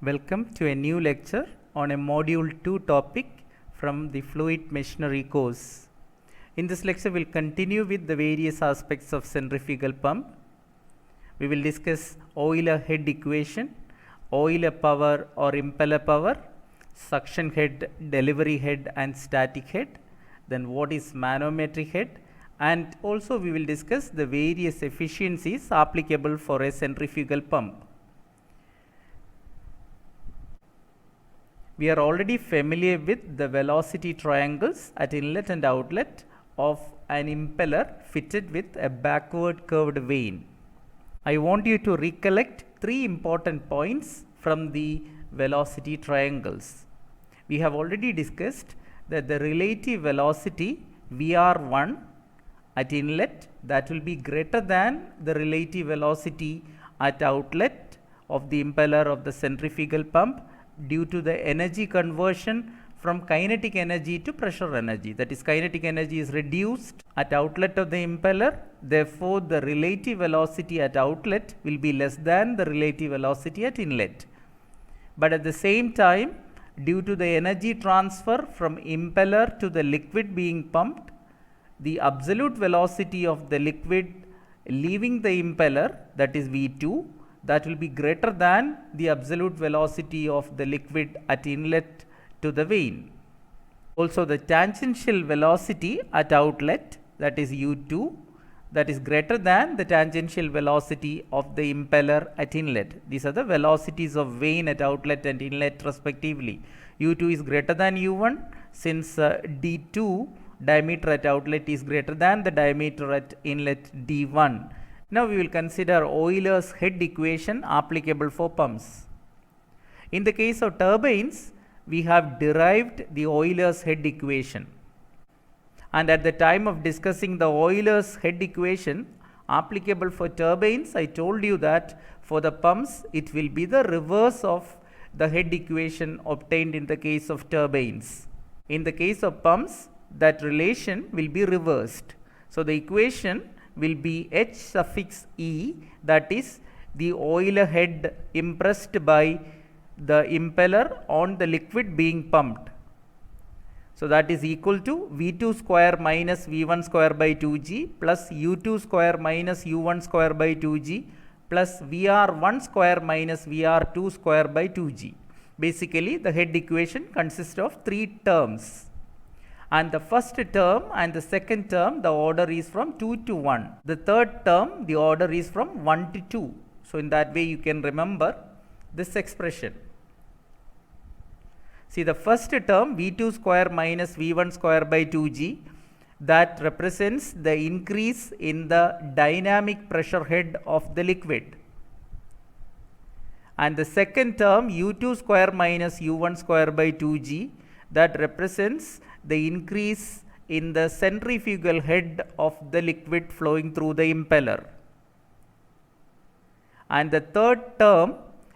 Welcome to a new lecture on a Module 2 topic from the Fluid Machinery course. In this lecture, we will continue with the various aspects of centrifugal pump. We will discuss Euler head equation, Euler power or impeller power, suction head, delivery head and static head, then what is manometric head, and also we will discuss the various efficiencies applicable for a centrifugal pump. We are already familiar with the velocity triangles at inlet and outlet of an impeller fitted with a backward curved vane. I want you to recollect three important points from the velocity triangles. We have already discussed that the relative velocity VR1 at inlet, that will be greater than the relative velocity at outlet of the impeller of the centrifugal pump due to the energy conversion from kinetic energy to pressure energy. That is, kinetic energy is reduced at outlet of the impeller, therefore the relative velocity at outlet will be less than the relative velocity at inlet. But at the same time, due to the energy transfer from impeller to the liquid being pumped, the absolute velocity of the liquid leaving the impeller, that is V2, that will be greater than the absolute velocity of the liquid at inlet to the vane. Also, the tangential velocity at outlet, that is U2, that is greater than the tangential velocity of the impeller at inlet. These are the velocities of vane at outlet and inlet respectively. U2 is greater than U1 since D2 diameter at outlet is greater than the diameter at inlet D1. Now we will consider Euler's head equation applicable for pumps. In the case of turbines, we have derived the Euler's head equation. And at the time of discussing the Euler's head equation applicable for turbines, I told you that for the pumps, it will be the reverse of the head equation obtained in the case of turbines. In the case of pumps, that relation will be reversed. So the equation will be H suffix E, that is the Euler head impressed by the impeller on the liquid being pumped. So that is equal to V2 square minus V1 square by 2G plus U2 square minus U1 square by 2G plus VR1 square minus VR2 square by 2G. Basically, the head equation consists of three terms. And the first term and the second term, the order is from 2 to 1. The third term, the order is from 1 to 2. So in that way you can remember this expression. See, the first term V2 square minus V1 square by 2G, that represents the increase in the dynamic pressure head of the liquid. And the second term U2 square minus U1 square by 2G, that represents the increase in the centrifugal head of the liquid flowing through the impeller. And the third term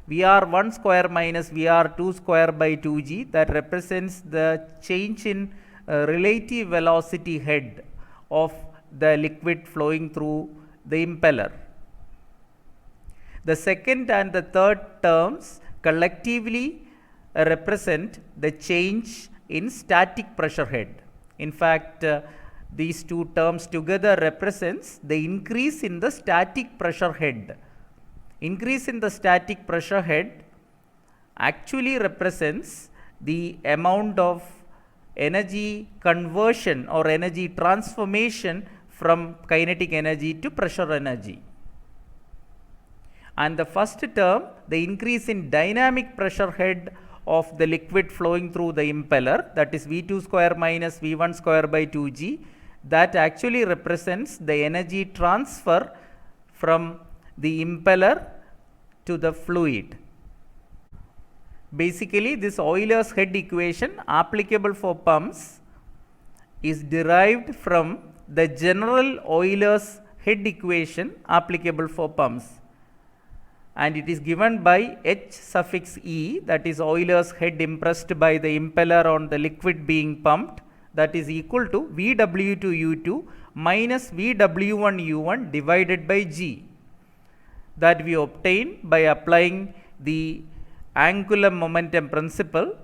VR1 square minus VR2 square by 2G, that represents the change in relative velocity head of the liquid flowing through the impeller. The second and the third terms collectively represent the change in static pressure head. In fact, these two terms together represents the increase in the static pressure head. Increase in the static pressure head actually represents the amount of energy conversion or energy transformation from kinetic energy to pressure energy. And the first term, the increase in dynamic pressure head of the liquid flowing through the impeller, that is V2 square minus V1 square by 2G, that actually represents the energy transfer from the impeller to the fluid. Basically, this Euler's head equation applicable for pumps is derived from the general Euler's head equation applicable for pumps. And it is given by H suffix E, that is Euler's head impressed by the impeller on the liquid being pumped, that is equal to VW2 U2 minus VW1 U1 divided by G, that we obtain by applying the angular momentum principle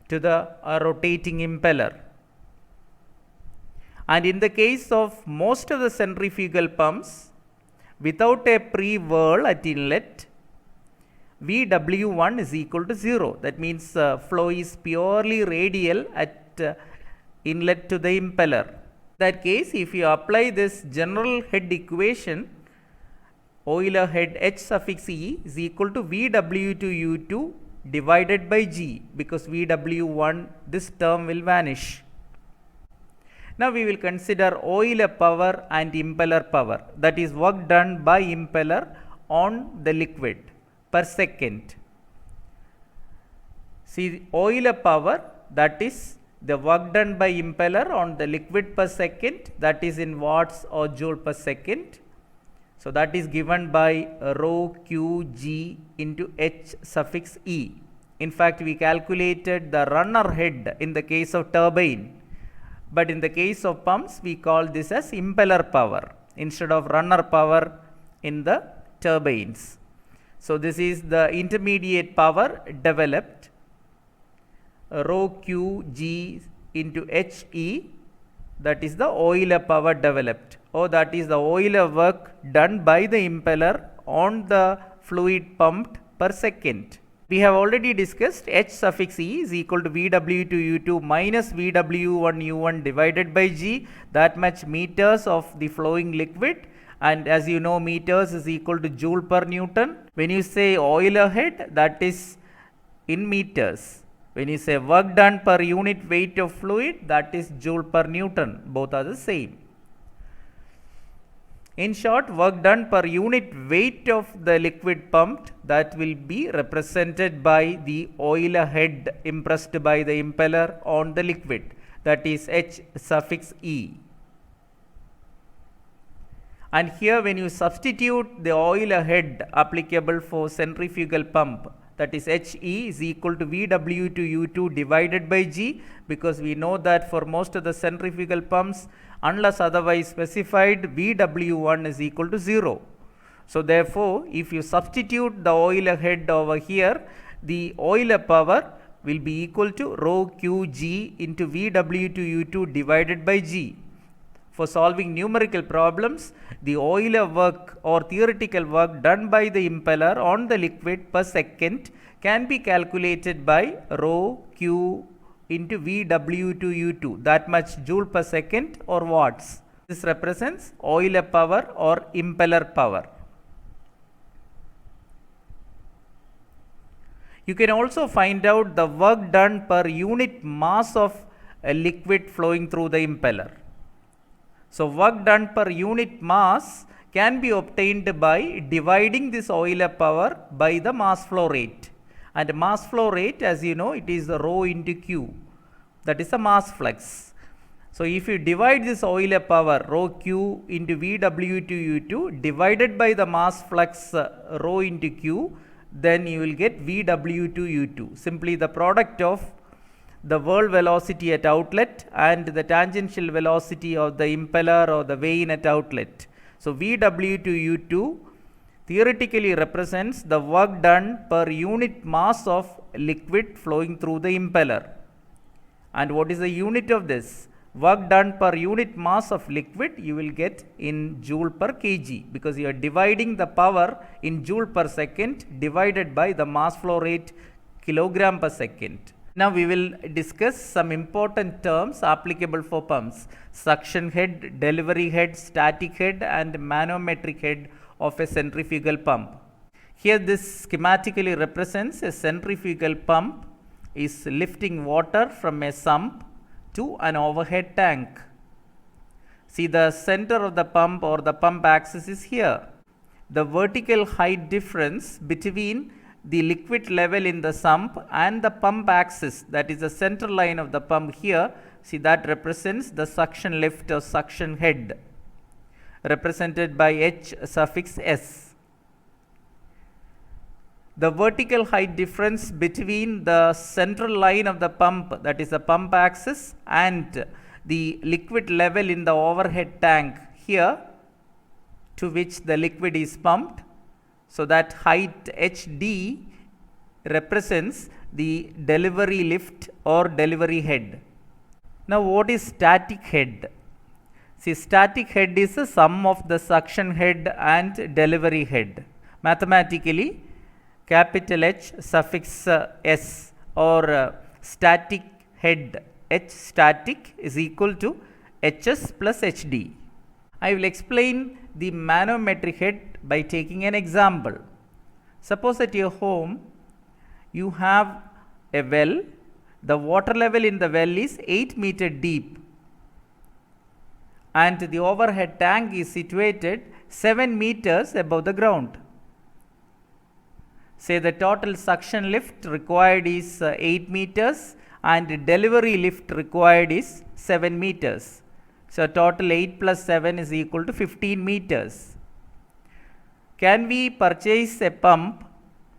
to the rotating impeller. And in the case of most of the centrifugal pumps, without a pre-whirl at inlet, VW1 is equal to 0. That means flow is purely radial at inlet to the impeller. In that case, if you apply this general head equation, Euler head H suffix E is equal to VW to U2 divided by G, because VW1, this term will vanish. Now we will consider Euler power and impeller power, that is work done by impeller on the liquid per second. See, Euler power, that is the work done by impeller on the liquid per second, that is in watts or joule per second. So that is given by rho Qg into H suffix E. In fact, we calculated the runner head in the case of turbine, but in the case of pumps we call this as impeller power instead of runner power in the turbines. So this is the intermediate power developed, rho Qg into He, that is the Euler power developed, or that is the Euler work done by the impeller on the fluid pumped per second. We have already discussed H suffix E is equal to VW to U2 minus VW1 U1 divided by G, that much meters of the flowing liquid, and as you know, meters is equal to joule per Newton. When you say Euler head, that is in meters. When you say work done per unit weight of fluid, that is joule per Newton. Both are the same. In short, work done per unit weight of the liquid pumped, that will be represented by the Euler head impressed by the impeller on the liquid, that is H suffix E. And here when you substitute the Euler head applicable for centrifugal pump, that is He is equal to VW to U2 divided by G, because we know that for most of the centrifugal pumps, unless otherwise specified, VW1 is equal to 0. So therefore, if you substitute the Euler head over here, the Euler power will be equal to rho Qg into VW to U2 divided by G. For solving numerical problems, the Euler work or theoretical work done by the impeller on the liquid per second can be calculated by rho Q into VW to U2, that much joule per second or watts. This represents Euler power or impeller power. You can also find out the work done per unit mass of a liquid flowing through the impeller. So work done per unit mass can be obtained by dividing this Euler power by the mass flow rate. And mass flow rate, as you know, it is rho into Q, that is the mass flux. So if you divide this Euler power rho Q into VW to U2 divided by the mass flux rho into Q, then you will get VW to U2, simply the product of the whirl velocity at outlet and the tangential velocity of the impeller or the vane at outlet. So VW to U2 theoretically represents the work done per unit mass of liquid flowing through the impeller. And what is the unit of this? Work done per unit mass of liquid you will get in joule per kg, because you are dividing the power in joule per second divided by the mass flow rate kilogram per second. Now we will discuss some important terms applicable for pumps: suction head, delivery head, static head and manometric head of a centrifugal pump. Here this schematically represents a centrifugal pump is lifting water from a sump to an overhead tank. See, the center of the pump or the pump axis is here. The vertical height difference between the liquid level in the sump and the pump axis, that is the center line of the pump here, see, that represents the suction lift or suction head, represented by H suffix S. The vertical height difference between the central line of the pump, that is the pump axis, and the liquid level in the overhead tank here, to which the liquid is pumped, so that height HD represents the delivery lift or delivery head. Now what is static head? See, static head is the sum of the suction head and delivery head. Mathematically, capital H suffix S or static head, H static is equal to HS plus HD. I will explain the manometric head by taking an example. Suppose at your home you have a well. The water level in the well is 8 meter deep and the overhead tank is situated 7 meters above the ground. Say the total suction lift required is 8 meters and delivery lift required is 7 meters. So total 8 plus 7 is equal to 15 meters. Can we purchase a pump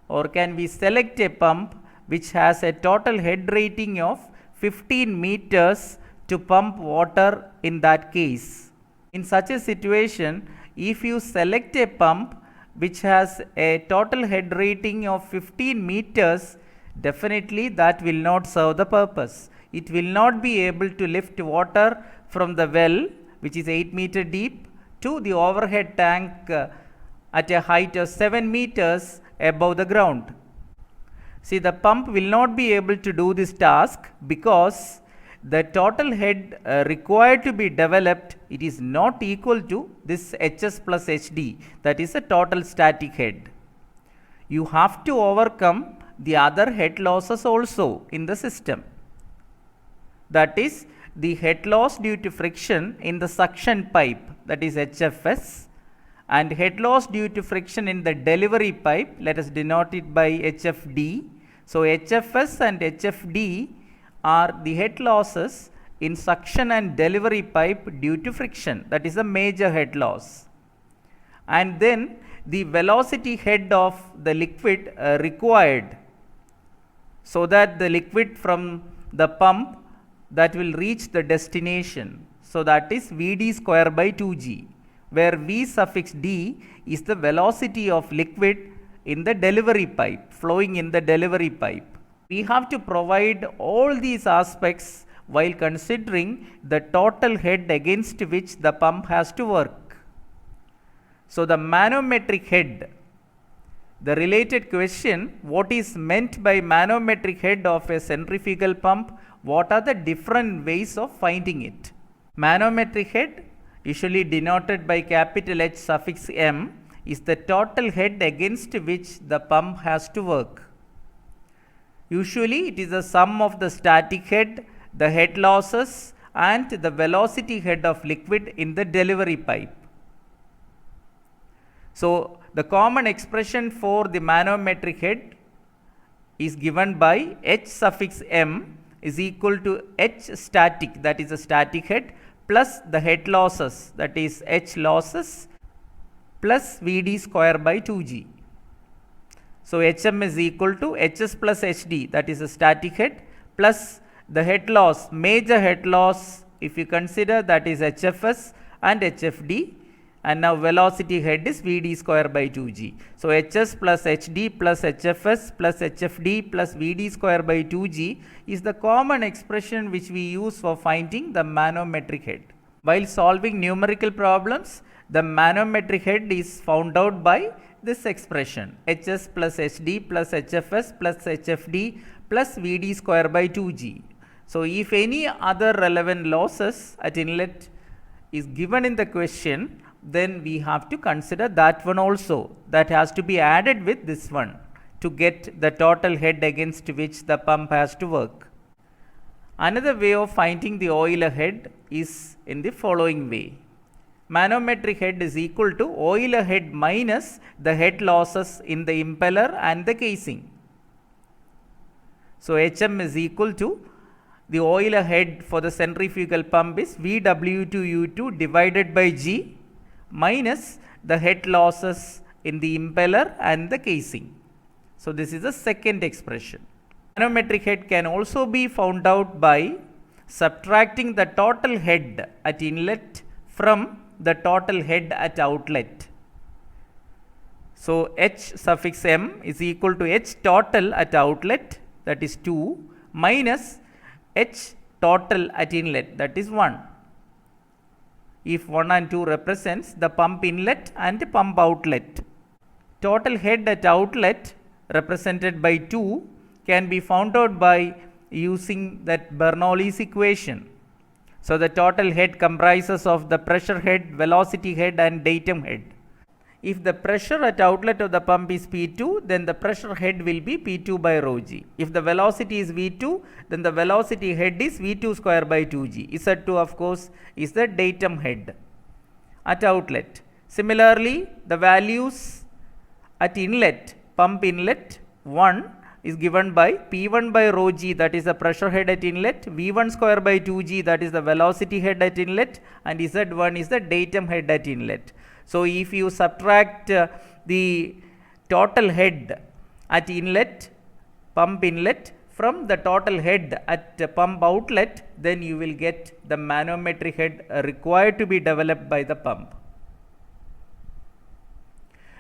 or can we select a pump which has a total head rating of 15 meters to pump water in that case? In such a situation, if you select a pump which has a total head rating of 15 meters, definitely that will not serve the purpose. It will not be able to lift water from the well, which is 8 meter deep, to the overhead tank at a height of 7 meters above the ground. See, the pump will not be able to do this task because the total head required to be developed, it is not equal to this HS plus HD, that is a total static head. You have to overcome the other head losses also in the system. That is the head loss due to friction in the suction pipe, that is HFS, and head loss due to friction in the delivery pipe, let us denote it by HFD. So HFS and HFD are the head losses in suction and delivery pipe due to friction, that is a major head loss. And then the velocity head of the liquid required so that the liquid from the pump that will reach the destination. So that is Vd square by 2g, where V suffix d is the velocity of liquid in the delivery pipe, flowing in the delivery pipe. We have to provide all these aspects while considering the total head against which the pump has to work. So the manometric head, the related question, what is meant by manometric head of a centrifugal pump? What are the different ways of finding it? Manometric head, usually denoted by capital H suffix M, is the total head against which the pump has to work. Usually it is the sum of the static head, the head losses and the velocity head of liquid in the delivery pipe. So the common expression for the manometric head is given by H suffix M is equal to H static, that is a static head, plus the head losses, that is H losses, plus Vd square by 2g. So Hm is equal to Hs plus Hd, that is a static head, plus the head loss, major head loss, if you consider, that is HFS and HFD, and now velocity head is Vd square by 2g. So Hs plus Hd plus HFS plus HFD plus Vd square by 2g is the common expression which we use for finding the manometric head. While solving numerical problems, the manometric head is found out by this expression, Hs plus Hd plus HFS plus HFD plus Vd square by 2g. So if any other relevant losses at inlet is given in the question, then we have to consider that one also. That has to be added with this one to get the total head against which the pump has to work. Another way of finding the Euler head is in the following way. Manometric head is equal to Euler head minus the head losses in the impeller and the casing. So Hm is equal to the Euler head for the centrifugal pump is Vw2U2 divided by G minus the head losses in the impeller and the casing. So this is the second expression. Manometric head can also be found out by subtracting the total head at inlet from the total head at outlet. So So H suffix m is equal to H total at outlet, that is 2, minus H total at inlet, that is 1. If 1 and 2 represents the pump inlet and pump outlet. Total head at outlet represented by 2 can be found out by using that Bernoulli's equation. So the total head comprises of the pressure head, velocity head and datum head. If the pressure at outlet of the pump is P2, then the pressure head will be P2 by rho g. If the velocity is V2, then the velocity head is V2 square by 2g. Z2 of course is the datum head at outlet. Similarly, the values at inlet, pump inlet 1 is given by P1 by rho g, that is the pressure head at inlet, V1 square by 2g, that is the velocity head at inlet, and Z1 is the datum head at inlet. So if you subtract the total head at inlet, pump inlet, from the total head at pump outlet, then you will get the manometric head required to be developed by the pump.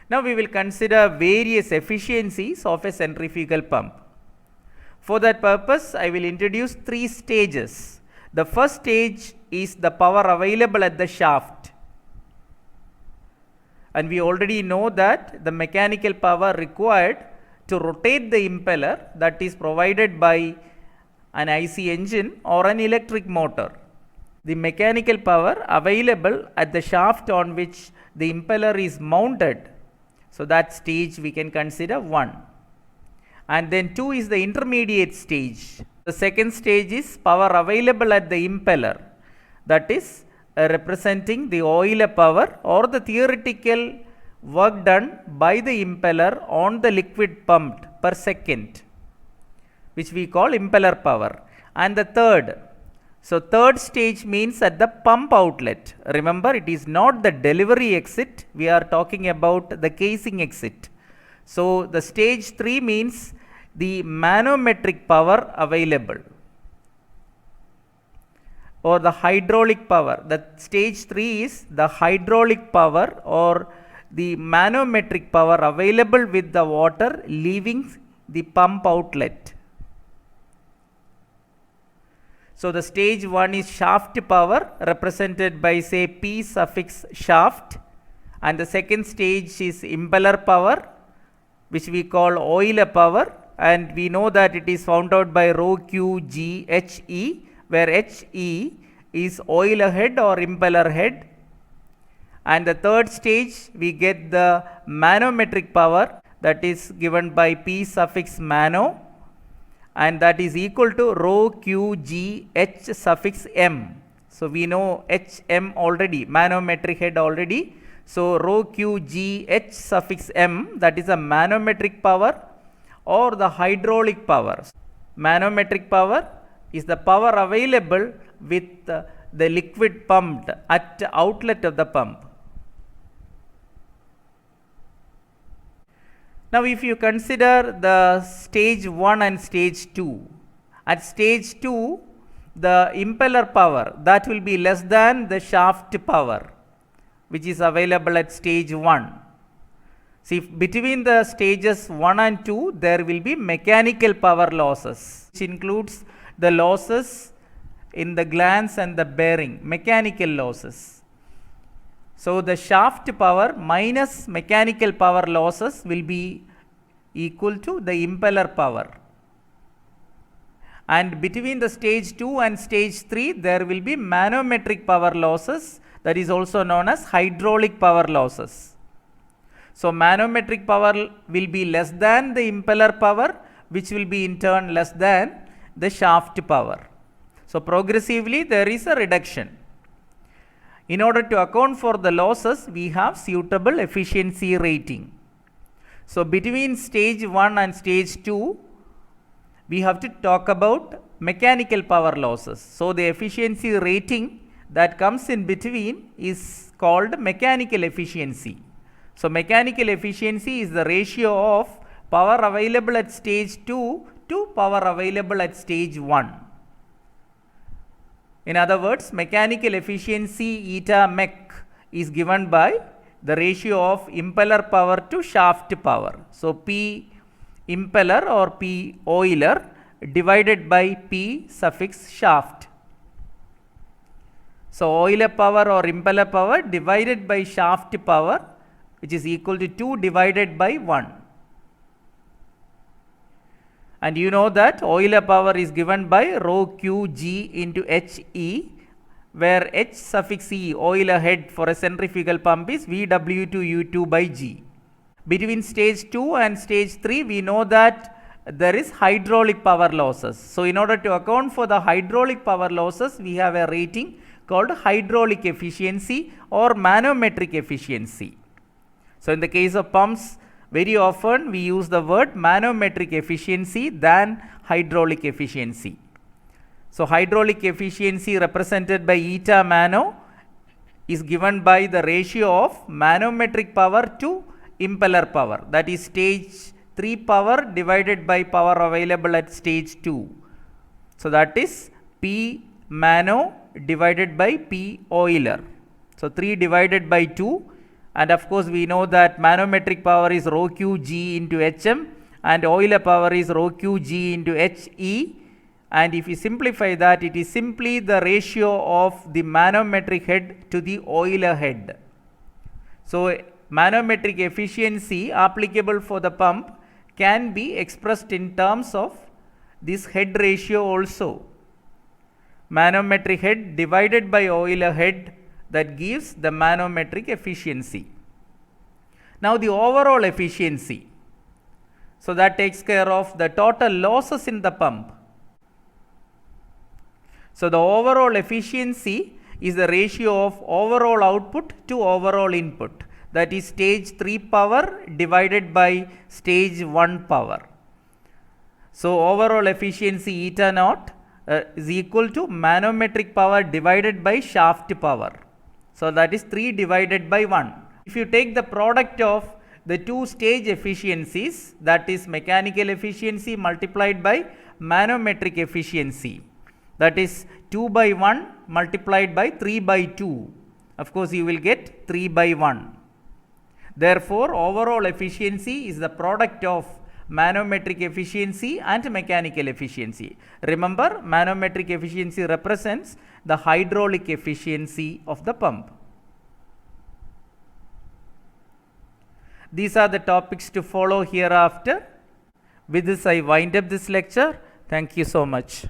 Now we will consider various efficiencies of a centrifugal pump. For that purpose, I will introduce 3 stages. The first stage is the power available at the shaft. And we already know that the mechanical power required to rotate the impeller, that is provided by an IC engine or an electric motor. The mechanical power available at the shaft on which the impeller is mounted. So that stage we can consider 1. And then 2 is the intermediate stage. The second stage is power available at the impeller, that is representing the oiler power or the theoretical work done by the impeller on the liquid pumped per second, which we call impeller power. And the third stage means at the pump outlet. Remember, it is not the delivery exit, we are talking about the casing exit. So the stage 3 means the manometric power available, or the hydraulic power. The stage 3 is the hydraulic power or the manometric power available with the water leaving the pump outlet. So the stage 1 is shaft power, represented by say P suffix shaft, and the second stage is impeller power, which we call oiler power, and we know that it is found out by rho q g h e, where h e is oiler head or impeller head. And the third stage we get the manometric power, that is given by P suffix mano, and that is equal to rho q g h suffix m. So we know h m already, manometric head already. So rho q g h suffix m, that is a manometric power or the hydraulic power. Manometric power is the power available with the liquid pumped at outlet of the pump. Now if you consider the stage 1 and stage 2, at stage 2 the impeller power, that will be less than the shaft power which is available at stage 1. See, between the stages 1 and 2 there will be mechanical power losses, which includes the losses in the glands and the bearing, mechanical losses. So the shaft power minus mechanical power losses will be equal to the impeller power. And between the stage 2 and stage 3 there will be manometric power losses, that is also known as hydraulic power losses. So manometric power will be less than the impeller power, which will be in turn less than the shaft power. So progressively there is a reduction. In order to account for the losses, we have suitable efficiency rating. So between stage 1 and stage 2, we have to talk about mechanical power losses. So the efficiency rating that comes in between is called mechanical efficiency. So mechanical efficiency is the ratio of power available at stage 2 to power available at stage 1. In other words, mechanical efficiency eta mech is given by the ratio of impeller power to shaft power. So P impeller or P oiler divided by P suffix shaft. So oiler power or impeller power divided by shaft power, which is equal to 2 divided by 1. And you know that oiler power is given by rho Qg into He, where H suffix E, oiler head for a centrifugal pump, is VW2U2 by G. Between stage 2 and stage 3, we know that there is hydraulic power losses. So in order to account for the hydraulic power losses, we have a rating called hydraulic efficiency or manometric efficiency. So in the case of pumps, very often we use the word manometric efficiency than hydraulic efficiency. So hydraulic efficiency represented by eta mano is given by the ratio of manometric power to impeller power, that is stage 3 power divided by power available at stage 2. So that is P mano divided by P oiler. So 3 divided by 2, and of course we know that manometric power is rho Qg into Hm and oiler power is rho Qg into He, and if you simplify that, it is simply the ratio of the manometric head to the oiler head. So manometric efficiency applicable for the pump can be expressed in terms of this head ratio also. Manometric head divided by oiler head, that gives the manometric efficiency. Now the overall efficiency, so that takes care of the total losses in the pump. So the overall efficiency is the ratio of overall output to overall input, that is stage 3 power divided by stage 1 power. So overall efficiency eta naught is equal to manometric power divided by shaft power. So that is 3 divided by 1. If you take the product of the two stage efficiencies, that is mechanical efficiency multiplied by manometric efficiency, that is 2 by 1 multiplied by 3 by 2. Of course, you will get 3 by 1. Therefore, overall efficiency is the product of manometric efficiency and mechanical efficiency. Remember, manometric efficiency represents the hydraulic efficiency of the pump. These are the topics to follow hereafter. With this, I wind up this lecture. Thank you so much.